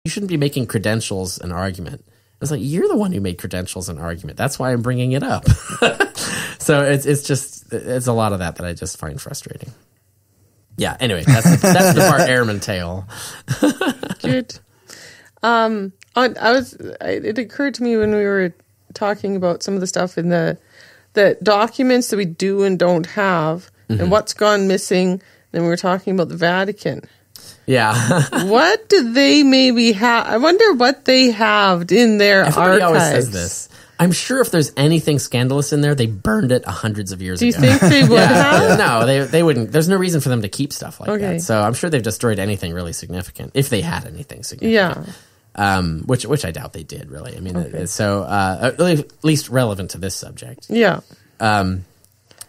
you shouldn't be making credentials an argument. It's like, you're the one who made credentials an argument. That's why I'm bringing it up. So it's a lot of that I just find frustrating. Yeah. Anyway, that's the Bart Ehrman tale. Good. It occurred to me when we were talking about some of the stuff in the documents that we do and don't have, and what's gone missing. Then we were talking about the Vatican. Yeah. What do they maybe have? I wonder what they have in their Everybody archives. always says this. I'm sure if there's anything scandalous in there, they burned it hundreds of years ago. Do you think they would have? No, they wouldn't. There's no reason for them to keep stuff like that. So I'm sure they've destroyed anything really significant, if they had anything significant. Yeah. Which I doubt they did, really. I mean, at least relevant to this subject. Yeah.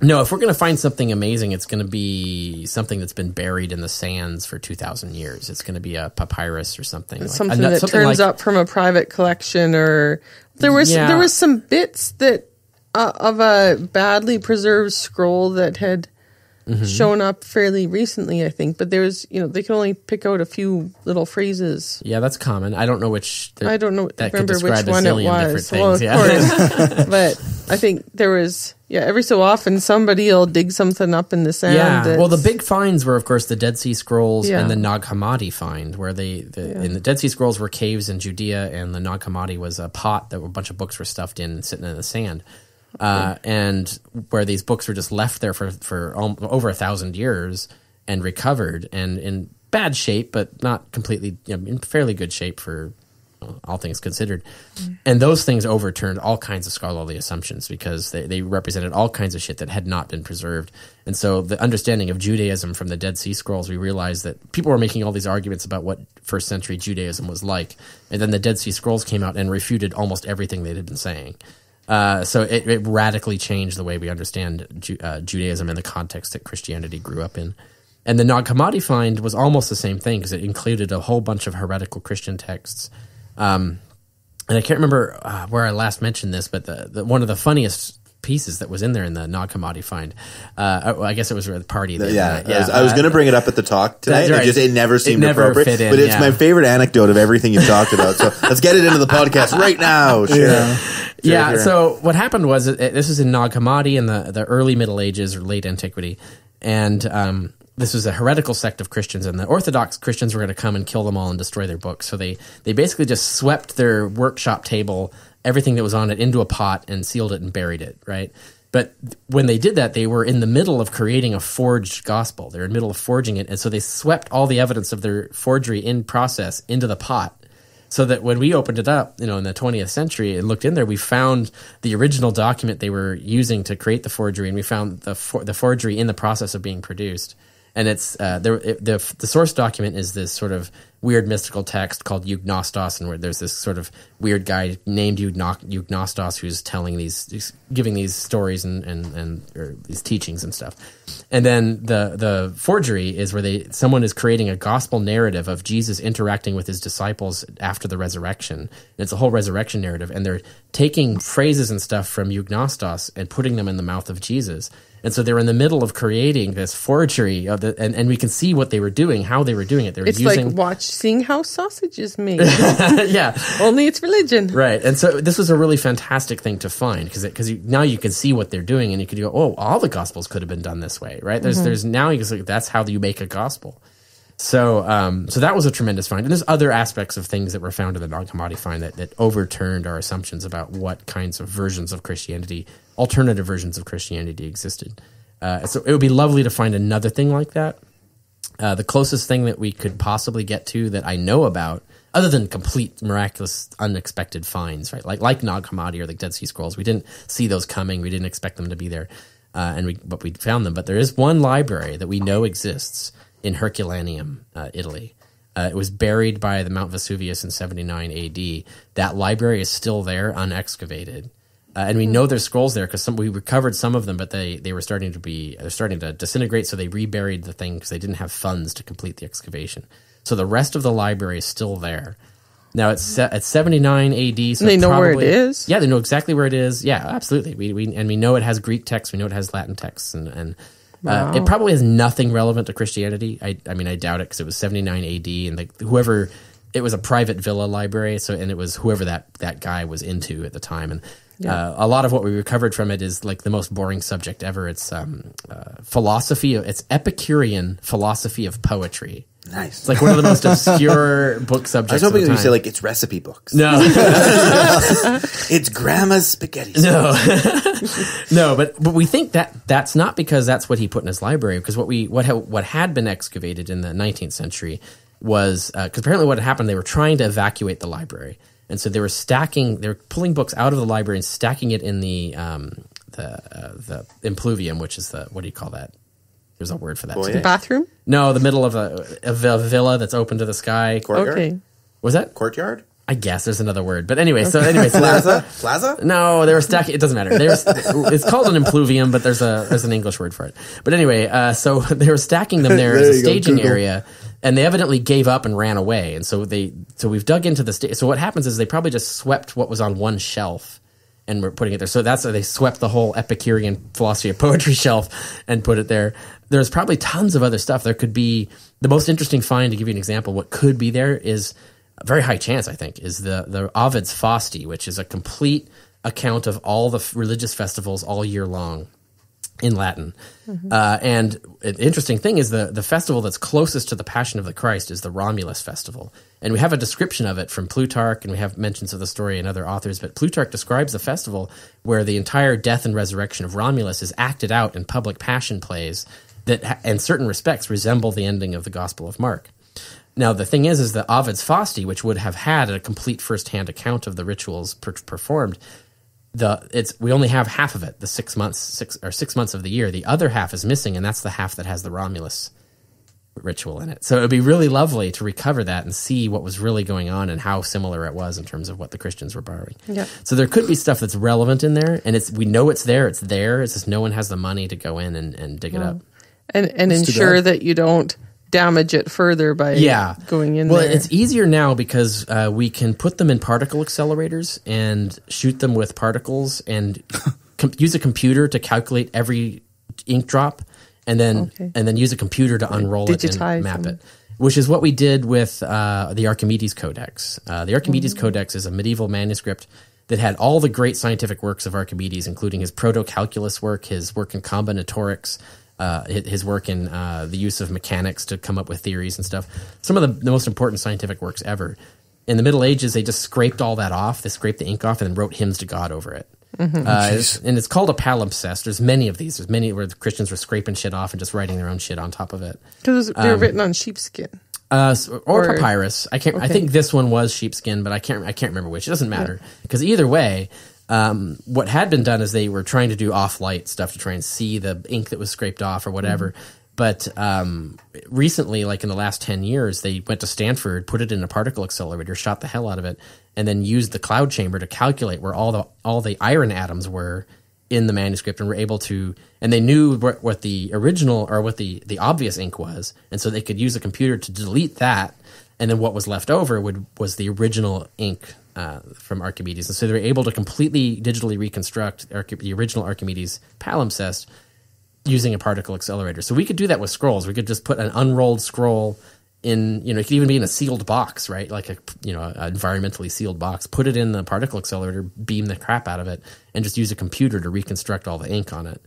No, if we're going to find something amazing, it's going to be something that's been buried in the sands for 2,000 years. It's going to be a papyrus or something. Something that turns up from a private collection, or there was some bits that of a badly preserved scroll that had shown up fairly recently, I think. But there was, they could only pick out a few little phrases. Yeah, that's common. I don't know which. I don't know. That remember could describe which one it was. Well, of course. But I think there was. Yeah, every so often somebody will dig something up in the sand. Yeah, well, the big finds were, of course, the Dead Sea Scrolls and the Nag Hammadi find, where in the Dead Sea Scrolls were caves in Judea, and the Nag Hammadi was a pot that a bunch of books were stuffed in, sitting in the sand, and where these books were just left there for over 1,000 years and recovered, and in bad shape, but not completely, in fairly good shape for all things considered. And those things overturned all kinds of scholarly assumptions, because they represented all kinds of shit that had not been preserved. And so the understanding of Judaism from the Dead Sea Scrolls, we realized that people were making all these arguments about what first century Judaism was like. And then the Dead Sea Scrolls came out and refuted almost everything they had been saying. So it radically changed the way we understand Judaism in the context that Christianity grew up in. And the Nag Hammadi find was almost the same thing, because it included a whole bunch of heretical Christian texts. And I can't remember where I last mentioned this, but the one of the funniest pieces that was in there in the Nag Hammadi find, I guess it was at the party. I was going to bring it up at the talk tonight. Right. It never seemed appropriate. Fit in, but it's my favorite anecdote of everything you've talked about. So let's get it into the podcast right now. So what happened was, this was in Nag Hammadi in the early Middle Ages or late antiquity, and this was a heretical sect of Christians, and the Orthodox Christians were going to come and kill them all and destroy their books. So they basically just swept their workshop table, everything that was on it, into a pot and sealed it and buried it, right? But when they did that, they were in the middle of creating a forged gospel. They were in the middle of forging it, and so they swept all the evidence of their forgery in process into the pot. So that when we opened it up, in the 20th century and looked in there, we found the original document they were using to create the forgery, and we found the forgery in the process of being produced. And it's the source document is this sort of weird mystical text called Eugnostos, and where there's this sort of weird guy named Eugnostos who's telling giving these stories and or these teachings and stuff. And then the forgery is where someone is creating a gospel narrative of Jesus interacting with his disciples after the resurrection. And it's a whole resurrection narrative, and they're taking phrases and stuff from Eugnostos and putting them in the mouth of Jesus. And so they're in the middle of creating this forgery of and we can see what they were doing, how they were doing it. It's like seeing how sausage is made. Yeah. Only it's religion. Right. And so this was a really fantastic thing to find, because now you can see what they're doing, and you could go, oh, all the gospels could have been done this way, right? There's now you can say that's how you make a gospel. So so that was a tremendous find. And there's other aspects of things that were found in the Nag Hammadi find that overturned our assumptions about what kinds of versions of Christianity, alternative versions of Christianity existed. So it would be lovely to find another thing like that. The closest thing that we could possibly get to that I know about, other than complete miraculous, unexpected finds, right? Like Nag Hammadi or the Dead Sea Scrolls, we didn't see those coming. We didn't expect them to be there, but we found them. But there is one library that we know exists in Herculaneum, Italy. It was buried by the Mount Vesuvius in 79 AD. That library is still there, unexcavated. And we know there's scrolls there because we recovered some of them, but they were starting to disintegrate, so they reburied the thing because they didn't have funds to complete the excavation. So the rest of the library is still there. Now it's at 79 AD. So they know where it is? Yeah, they know exactly where it is. Yeah, absolutely. We know it has Greek texts. We know it has Latin texts, and wow. It probably has nothing relevant to Christianity. I mean, I doubt it, because it was 79 AD, and whoever it was a private villa library. So, and it was whoever that guy was into at the time. And a lot of what we recovered from it is like the most boring subject ever. It's philosophy. It's Epicurean philosophy of poetry. Nice. It's like one of the most obscure book subjects. I was hoping you say like it's recipe books. No, it's grandma's spaghetti No, sauce. no, but we think that's not because that's what he put in his library. Because what had been excavated in the 19th century was because apparently what had happened, they were trying to evacuate the library, and so they were pulling books out of the library and stacking it in the impluvium, which is what do you call that? There's a word for that. The bathroom? No, the middle of a villa that's open to the sky. Courtyard? Okay. Was that? Courtyard? I guess there's another word. But anyway, so Plaza? No, they were stacking. It doesn't matter. It's called an impluvium, but there's an English word for it. But anyway, so they were stacking them there as a staging area, and they evidently gave up and ran away. And so we've dug into the so what happens is they probably just swept what was on one shelf and we're putting it there. So that's they swept the whole Epicurean philosophy of poetry shelf and put it there. There's probably tons of other stuff. There could be the most interesting find, to give you an example, what could be there is a very high chance, I think, is the Ovid's Fasti, which is a complete account of all the religious festivals all year long in Latin. Mm-hmm. And an interesting thing is the festival that's closest to the Passion of the Christ is the Romulus Festival. And we have a description of it from Plutarch, and we have mentions of the story in other authors, but Plutarch describes the festival where the entire death and resurrection of Romulus is acted out in public passion plays that in certain respects resemble the ending of the Gospel of Mark. Now, the thing is the Ovid's Fasti, which would have had a complete first-hand account of the rituals performed, we only have half of it, the 6 months of the year. The other half is missing, and that's the half that has the Romulus ritual in it. So it would be really lovely to recover that and see what was really going on and how similar it was in terms of what the Christians were borrowing. Yeah. So there could be stuff that's relevant in there, and we know it's there. It's there. It's just no one has the money to go in and dig it up. And ensure that you don't damage it further by going in there. Well, it's easier now because we can put them in particle accelerators and shoot them with particles and use a computer to calculate every ink drop and then use a computer to unroll it and map it, which is what we did with the Archimedes Codex. The Archimedes Codex is a medieval manuscript that had all the great scientific works of Archimedes, including his proto-calculus work, his work in combinatorics, his work in the use of mechanics to come up with theories and stuff. Some of the most important scientific works ever. In the Middle Ages, they just scraped all that off. They scraped the ink off and then wrote hymns to God over it. Mm-hmm. And it's called a palimpsest. There's many of these. There's many where the Christians were scraping shit off and just writing their own shit on top of it. Because they were written on sheepskin. Or papyrus. I think this one was sheepskin, but I can't remember which. It doesn't matter because either way, what had been done is they were trying to do off-light stuff to try and see the ink that was scraped off or whatever. Mm-hmm. But recently, like in the last 10 years, they went to Stanford, put it in a particle accelerator, shot the hell out of it, and then used the cloud chamber to calculate where all the iron atoms were in the manuscript, and were able to, and they knew what the original or what the obvious ink was, and so they could use a computer to delete that, and then what was left over was the original ink from Archimedes. And so they were able to completely digitally reconstruct the original Archimedes palimpsest using a particle accelerator. So we could do that with scrolls. We could just put an unrolled scroll in, it could even be in a sealed box, right? Like an environmentally sealed box. Put it in the particle accelerator, beam the crap out of it, and just use a computer to reconstruct all the ink on it.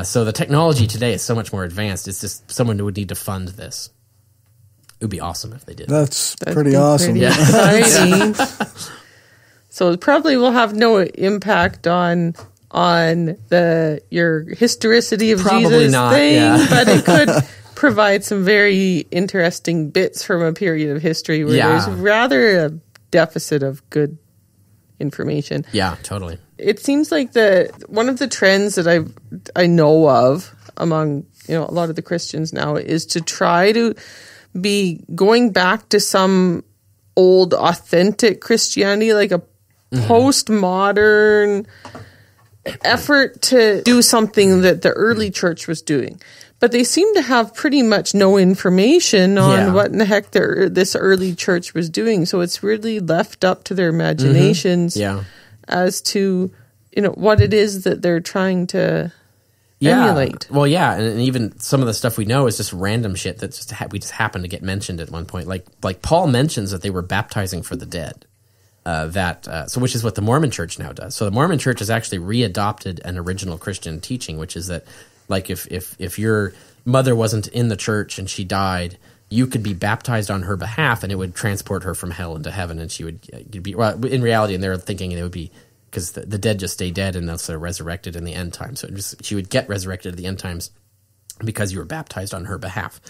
So the technology today is so much more advanced. It's just someone who would need to fund this. It would be awesome if they did. That'd pretty awesome. Pretty exciting. So it probably will have no impact on your Historicity of Jesus thing, but it could provide some very interesting bits from a period of history where there's rather a deficit of good information. Yeah, totally. It seems like one of the trends that I know of among a lot of the Christians now is to try to be going back to some old authentic Christianity, like a postmodern effort to do something that the early church was doing. But they seem to have pretty much no information on what in the heck this early church was doing. So it's really left up to their imaginations as to what it is that they're trying to emulate. Well, yeah, and even some of the stuff we know is just random shit that we just happened to get mentioned at one point. Like Paul mentions that they were baptizing for the dead. Which is what the Mormon Church now does. So the Mormon Church has actually readopted an original Christian teaching, which is that, like, if your mother wasn't in the church and she died, you could be baptized on her behalf, and it would transport her from hell into heaven, and she would be. Well, in reality, and they're thinking it would be because the dead just stay dead, and they're resurrected in the end times. So she would get resurrected at the end times because you were baptized on her behalf.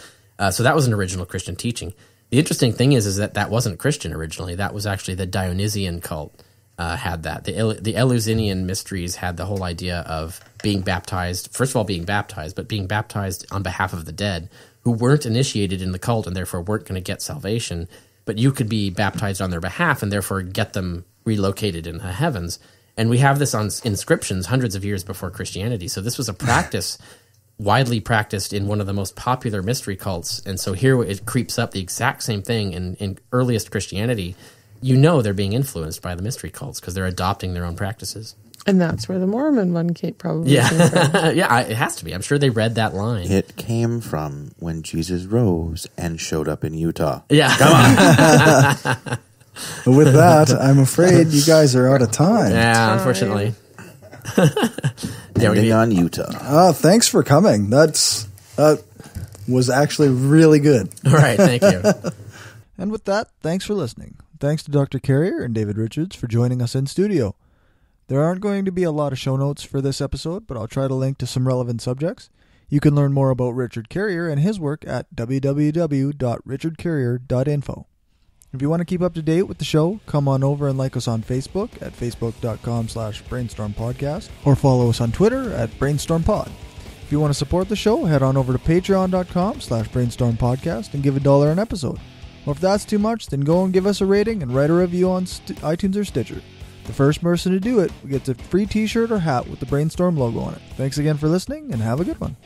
So that was an original Christian teaching. The interesting thing is that wasn't Christian originally. That was actually the Dionysian cult had that. The Eleusinian mysteries had the whole idea of being baptized, first of all being baptized, but being baptized on behalf of the dead who weren't initiated in the cult and therefore weren't going to get salvation, but you could be baptized on their behalf and therefore get them relocated in the heavens. And we have this on inscriptions hundreds of years before Christianity. So this was a practice widely practiced in one of the most popular mystery cults. And so here it creeps up the exact same thing in earliest Christianity. You know they're being influenced by the mystery cults because they're adopting their own practices. And that's where the Mormon one probably came from. Yeah, it has to be. I'm sure they read that line. It came from when Jesus rose and showed up in Utah. Yeah. Come on. With that, I'm afraid you guys are out of time. Yeah, unfortunately. Ending on Utah. Thanks for coming. That was actually really good. All right, thank you. And with that, thanks for listening. Thanks to Dr. Carrier and David Richards for joining us in studio. There aren't going to be a lot of show notes for this episode, but I'll try to link to some relevant subjects. You can learn more about Richard Carrier and his work at www.richardcarrier.info. If you want to keep up to date with the show, come on over and like us on Facebook at facebook.com/brainstormpodcast or follow us on Twitter at brainstormpod. If you want to support the show, head on over to patreon.com/brainstormpodcast and give $1 an episode. Or if that's too much, then go and give us a rating and write a review on iTunes or Stitcher. The first person to do it gets a free t-shirt or hat with the Brainstorm logo on it. Thanks again for listening and have a good one.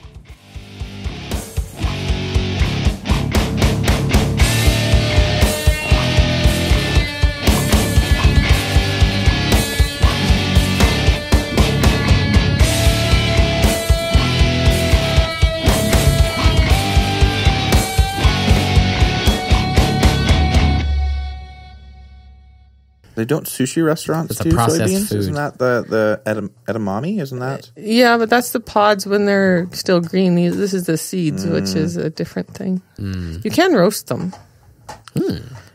They don't sushi restaurants It's a do processed soybeans? food. Isn't that the edamame? Isn't that? Yeah, but that's the pods when they're still green. This is the seeds, which is a different thing. You can roast them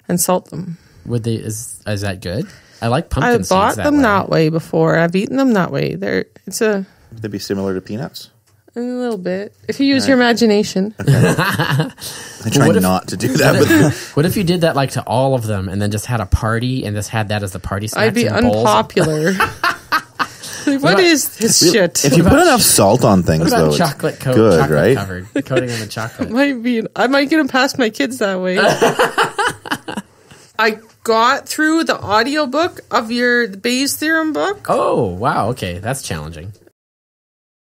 and salt them. Is that good? I like pumpkin I've seeds bought them way. that way before. I've eaten them that way. Would they be similar to peanuts? A little bit. If you use your imagination. I try not to do that. But What if you did that like to all of them and then just had a party and just had that as the party snacks? I'd be in bowls? unpopular. What is this shit? if you put enough salt on things, What about though, chocolate coat? good, Chocolate right? covered. The coating on the chocolate. I might get them past my kids that way. I got through the audiobook of the Bayes theorem book. Oh, wow. Okay. That's challenging.